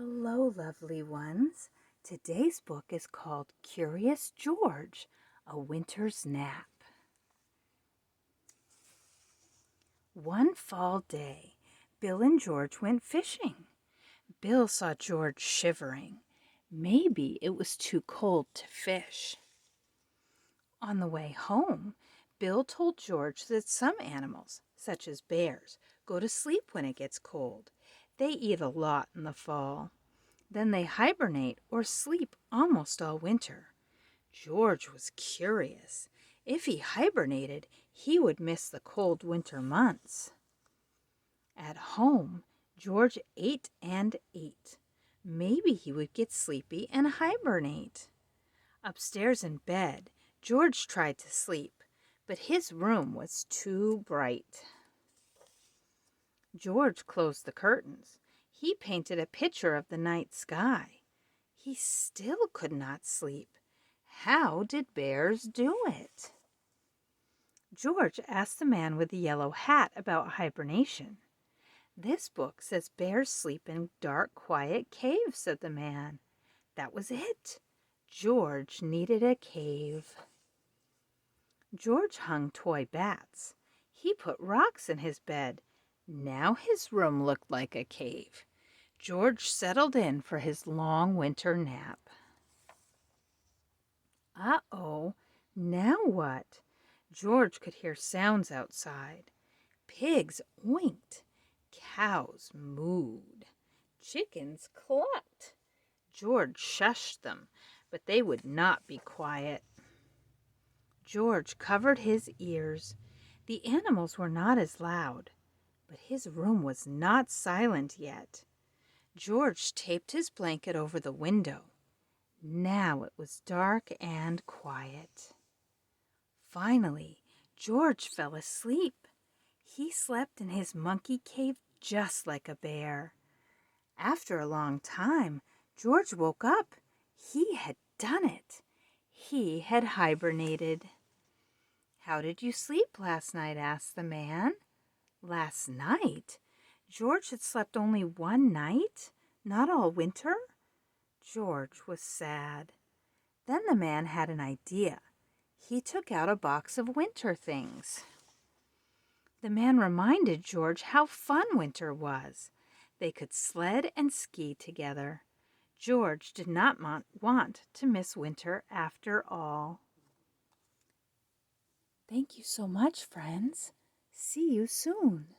Hello, lovely ones. Today's book is called Curious George, A Winter's Nap. One fall day, Bill and George went fishing. Bill saw George shivering. Maybe it was too cold to fish. On the way home, Bill told George that some animals, such as bears, go to sleep when it gets cold. They eat a lot in the fall. Then they hibernate or sleep almost all winter. George was curious. If he hibernated, he would miss the cold winter months. At home, George ate and ate. Maybe he would get sleepy and hibernate. Upstairs in bed, George tried to sleep, but his room was too bright. George closed the curtains. He painted a picture of the night sky. He still could not sleep. How did bears do it? George asked the man with the yellow hat about hibernation. "This book says bears sleep in dark, quiet caves," said the man. That was it. George needed a cave. George hung toy bats. He put rocks in his bed. Now his room looked like a cave. George settled in for his long winter nap. Uh-oh, now what? George could hear sounds outside. Pigs oinked. Cows mooed. Chickens clucked. George shushed them, but they would not be quiet. George covered his ears. The animals were not as loud, but his room was not silent yet. George taped his blanket over the window. Now it was dark and quiet. Finally, George fell asleep. He slept in his monkey cave just like a bear. After a long time, George woke up. He had done it. He had hibernated. "How did you sleep last night?" asked the man. Last night? George had slept only one night, not all winter. George was sad. Then the man had an idea. He took out a box of winter things. The man reminded George how fun winter was. They could sled and ski together. George did not want to miss winter after all. Thank you so much, friends. See you soon.